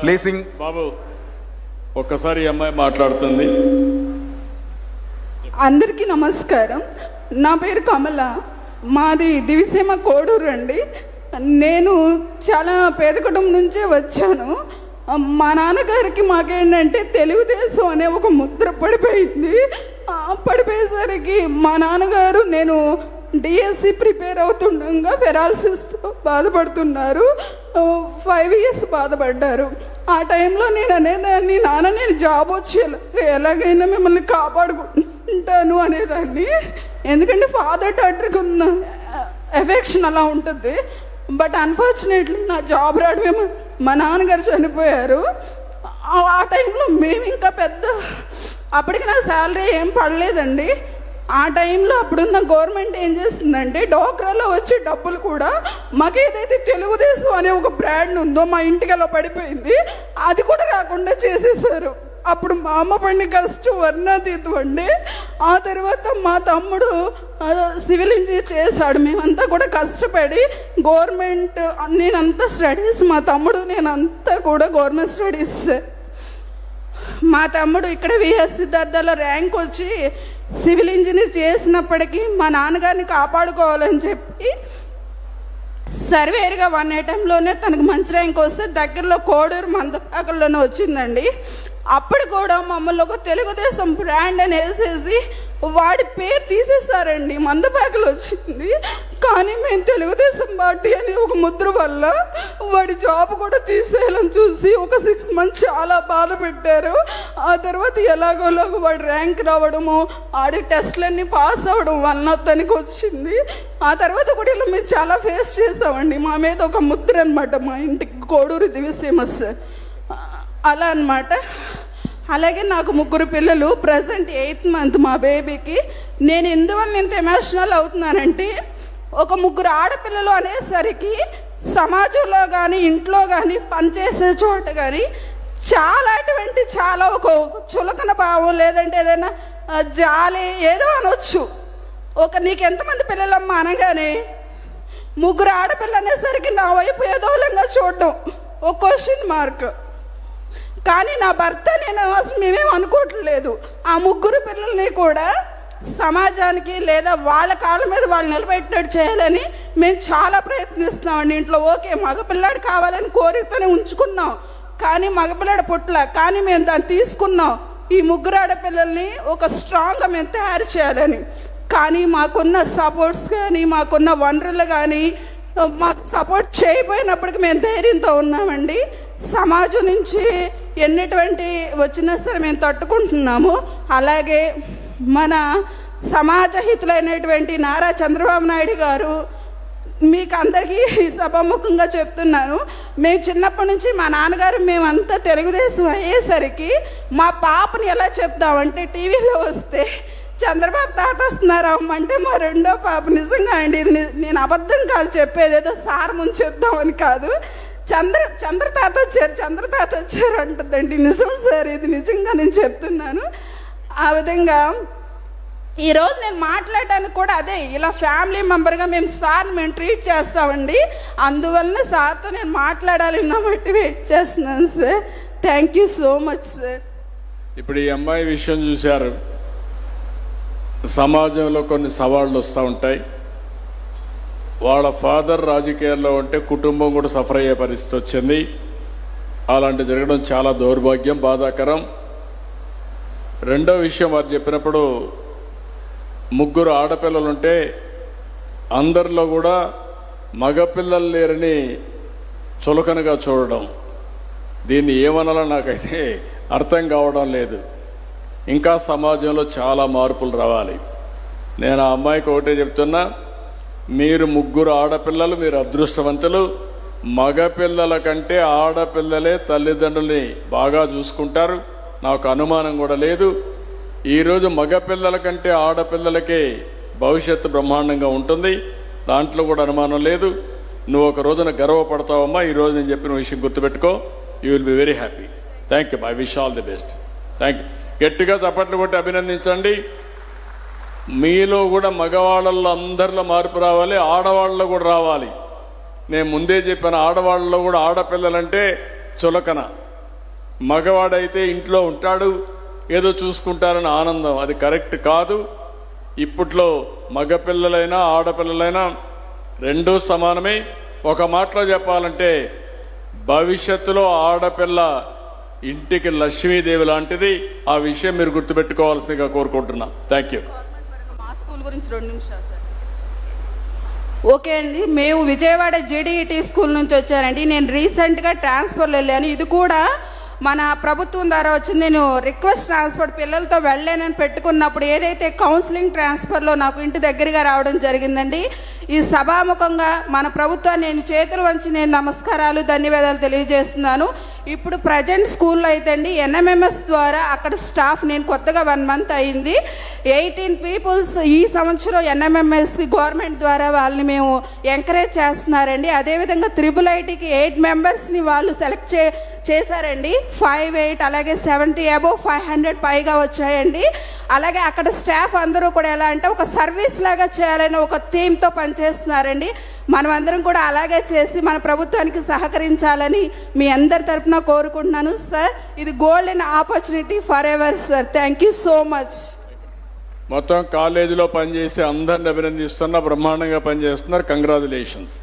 Placing. బాబు ఒక్కసారి అమ్మాయి మాట్లాడుతుంది. అందరికీ నమస్కారం. నా పేరు కమల, మాది దివిసీమ కోడూరు అండి. నేను చాలా పేద కుటుంబం నుంచే వచ్చాను. మా నాన్నగారికి మాకేంటంటే తెలుగుదేశం అనే ఒక ముద్ర పడిపోయింది. పడిపోయేసరికి మా నాన్నగారు నేను డిఎస్సి ప్రిపేర్ అవుతుండగా పెరాలసిస్తో బాధపడుతున్నారు. 5 years బాధపడ్డారు. ఆ టైంలో నేను అనేదాన్ని, నాన్న నేను జాబ్ వచ్చి ఎలాగైనా మిమ్మల్ని కాపాడుకుంటాను అనేదాన్ని. ఎందుకంటే ఫాదర్ డాటర్కి ఉన్న ఎఫెక్షన్ అలా ఉంటుంది. బట్ అన్ఫార్చునేట్లీ నా జాబ్ రావడమే మా నాన్నగారు చనిపోయారు. ఆ టైంలో మేము ఇంకా అప్పటికి నా శాలరీ ఏం పడలేదండి. ఆ టైంలో అప్పుడున్న గవర్నమెంట్ ఏం చేస్తుందంటే డోక్రాలో వచ్చే డబ్బులు కూడా మాకేదైతే తెలుగుదేశం అనే ఒక బ్రాండ్ ఉందో మా ఇంటికి అలా పడిపోయింది, అది కూడా రాకుండా చేసేసారు. అప్పుడు మా అమ్మ పడిన కష్టం వర్ణాతీతం అండి. ఆ తర్వాత మా తమ్ముడు సివిల్ ఇంజనీర్ చేశాడు. మేమంతా కూడా కష్టపడి గవర్నమెంట్, నేనంతా స్టడీస్, మా తమ్ముడు నేనంతా కూడా గవర్నమెంట్ స్టడీస్. మా తమ్ముడు ఇక్కడ విఎస్ సిద్ధార్థలో ర్యాంక్ వచ్చి సివిల్ ఇంజనీర్ చేసినప్పటికీ మా నాన్నగారిని కాపాడుకోవాలని చెప్పి సర్వేర్గా 1 అటెంప్ట్లోనే తనకు మంచి ర్యాంక్ వస్తే దగ్గరలో కోడూరు మందపాకల్లోనే వచ్చిందండి. అప్పుడు కూడా మమ్మల్ని ఒక తెలుగుదేశం బ్రాండ్ అని వేసేసి వాడి పేరు తీసేసారండి. మందపాకలు వచ్చింది, కానీ మేము తెలుగుదేశం పార్టీ అని ఒక ముద్ర వల్ల వాడి జాబ్ కూడా తీసేయాలని చూసి ఒక 6 months చాలా బాధ పెట్టారు. ఆ తర్వాత ఎలాగోలాగో వాడి ర్యాంక్ రావడము, ఆడి టెస్ట్లన్నీ పాస్ అవ్వడం వల్ల తనకి వచ్చింది. ఆ తర్వాత కూడా ఇలా మేము చాలా ఫేస్ చేసామండి. మా మీద ఒక ముద్ర అనమాట, మా ఇంటికి కోడూరు దివిసీమస్ అలా అనమాట. అలాగే నాకు 3 పిల్లలు, ప్రజెంట్ 8th month మా బేబీకి. నేను ఎందువల్ల ఇంత ఎమోషనల్ అవుతున్నానంటే, ఒక 3 ఆడపిల్లలు అనేసరికి సమాజంలో కానీ ఇంట్లో కానీ పనిచేసే చోట కానీ చాలా ఒక చులకన భావం, లేదంటే ఏదైనా జాలి ఏదో అనొచ్చు. నీకు ఎంతమంది పిల్లలమ్మా అనగానే 3 ఆడపిల్లలు అనేసరికి నా వైపు ఏదోలంగా చూడడం ఒక క్వశ్చన్ మార్క్. కానీ నా భర్త నేను అసలు మేమేం అనుకోవట్లేదు. ఆ 3 పిల్లల్ని కూడా సమాజానికి లేదా వాళ్ళ కాళ్ళ మీద వాళ్ళు నిలబెట్టినట్టు చేయాలని మేము చాలా ప్రయత్నిస్తున్నామండి. ఇంట్లో ఓకే మగపిల్లాడు కావాలని కోరికతోనే ఉంచుకున్నాం, కానీ మగపిల్లాడు పుట్ల, కానీ మేము దాన్ని తీసుకున్నాం. ఈ 3 ఆడపిల్లల్ని ఒక స్ట్రాంగ్గా మేము తయారు చేయాలని. కానీ మాకున్న సపోర్ట్స్ కానీ మాకున్న వనరులు కానీ మాకు సపోర్ట్ చేయకపోయినప్పటికీ మేము ధైర్యంతో ఉన్నామండి. సమాజం నుంచి ఎన్నిటువంటి వచ్చినా సరే మేము తట్టుకుంటున్నాము. అలాగే మన సమాజ హితులైనటువంటి నారా చంద్రబాబు నాయుడు గారు, మీకు అందరికీ సభాముఖంగా చెప్తున్నాను, మేము చిన్నప్పటి నుంచి మా నాన్నగారు మేమంతా తెలుగుదేశం అయ్యేసరికి మా పాపని ఎలా చెప్తామంటే టీవీలో వస్తే చంద్రబాబు తాత వస్తున్నారు అమ్మంటే మా 2వ పాప నిజంగా అండి, ఇది నేను అబద్ధం కాదు చెప్పేది, ఏదో సార్ ముందు చెప్దామని కాదు, చంద్ర తాత వచ్చారు అంటుందండి. నిజం సార్, ఇది నిజంగా నేను చెప్తున్నాను. ఆ విధంగా ఈరోజు నేను మాట్లాడడానికి కూడా అదే, ఇలా ఫ్యామిలీ మెంబర్గా మేము ట్రీట్ చేస్తామండి. అందువలన సార్తో నేను మాట్లాడాలి కాబట్టి వెయిట్ చేస్తున్నాను sir. Thank you so much sir. ఇప్పుడు ఈ అమ్మాయి విషయం చూశారు. సమాజంలో కొన్ని సవాళ్ళు వస్తూ ఉంటాయి. వాళ్ళ ఫాదర్ రాజకీయాల్లో ఉంటే కుటుంబం కూడా సఫర్ అయ్యే పరిస్థితి వచ్చింది. అలాంటి జరగడం చాలా దౌర్భాగ్యం, బాధాకరం. రెండో విషయం వారు చెప్పినప్పుడు 3 ఆడపిల్లలుంటే అందరిలో కూడా మగపిల్లలు లేరని చులకనగా చూడడం, దీన్ని ఏమనాలో నాకైతే అర్థం కావడం లేదు. ఇంకా సమాజంలో చాలా మార్పులు రావాలి. నేను ఆ అమ్మాయికి ఒకటే చెప్తున్నా, మీరు 3 ఆడపిల్లలు, మీరు అదృష్టవంతులు. మగపిల్లల కంటే ఆడపిల్లలే తల్లిదండ్రుల్ని బాగా చూసుకుంటారు, నాకు అనుమానం కూడా లేదు. ఈరోజు మగపిల్లల కంటే ఆడపిల్లలకే భవిష్యత్తు బ్రహ్మాండంగా ఉంటుంది, దాంట్లో కూడా అనుమానం లేదు. నువ్వు ఒక రోజున గర్వపడతావమ్మా. ఈరోజు నేను చెప్పిన విషయం గుర్తుపెట్టుకో, you will be very happy. Thank you. I wish all the best. Thank you. గట్టిగా చప్పట్లు కొట్టి అభినందించండి. మీలో కూడా మగవాళ్ళల్లో అందరిలో మార్పు రావాలి, ఆడవాళ్ళలో కూడా రావాలి. నేను ముందే చెప్పాను, ఆడవాళ్ళలో కూడా ఆడపిల్లలంటే చులకన, మగవాడైతే ఇంట్లో ఉంటాడు, ఏదో చూసుకుంటారని ఆనందం. అది కరెక్ట్ కాదు. ఇప్పట్లో మగపిల్లలైనా ఆడపిల్లలైనా రెండూ సమానమే. ఒక మాటలో చెప్పాలంటే భవిష్యత్తులో ఆడపిల్ల ఇంటికి లక్ష్మీదేవి లాంటిది. ఆ విషయం మీరు గుర్తుపెట్టుకోవాల్సిందిగా కోరుకుంటున్నా. Thank you. మా స్కూల్ గురించి 2 నిమిషాలు సార్. ఓకే అండి, మేము విజయవాడ జేడీఈటీ స్కూల్ నుంచి వచ్చానండి. నేను రీసెంట్గా ట్రాన్స్ఫర్లో వెళ్ళాను. ఇది కూడా మన ప్రభుత్వం ద్వారా వచ్చింది. నేను రిక్వెస్ట్ ట్రాన్స్ఫర్ పిల్లలతో వెళ్ళానని పెట్టుకున్నప్పుడు ఏదైతే కౌన్సిలింగ్ ట్రాన్స్ఫర్లో నాకు ఇంటి దగ్గరగా రావడం జరిగిందండి. ఈ సభాముఖంగా మన ప్రభుత్వాన్ని నేను చేతులు వంచి నేను నమస్కారాలు ధన్యవాదాలు తెలియజేస్తున్నాను. ఇప్పుడు ప్రజెంట్ స్కూల్లో అయితే అండి ఎన్ఎంఎంఎస్ ద్వారా అక్కడ స్టాఫ్ నేను కొత్తగా 1 మంత్ అయింది. 18 పీపుల్స్ ఈ సంవత్సరం ఎన్ఎంఎంఎస్కి గవర్నమెంట్ ద్వారా వాళ్ళని మేము ఎంకరేజ్ చేస్తున్నారండి. అదేవిధంగా IIITకి 8 మెంబర్స్ని వాళ్ళు సెలెక్ట్ చేశారండి. 5, 8 అలాగే 70 అబోవ్ 500 పైగా వచ్చాయండి. అలాగే అక్కడ స్టాఫ్ అందరూ కూడా ఎలా అంటే ఒక సర్వీస్ లాగా చేయాలని ఒక థీమ్తో పనిచేస్తున్నారండి. మనమందరం కూడా అలాగే చేసి మన ప్రభుత్వానికి సహకరించాలని మీ అందరి తరఫున కోరుకుంటున్నాను సార్. ఇది golden opportunity for ever sir. Thank you so much. మొత్తం కాలేజీలో పనిచేసి అందరిని అభినందిస్తున్నా. బ్రహ్మాండంగా పనిచేస్తున్నారు. కంగ్రాచులేషన్స్.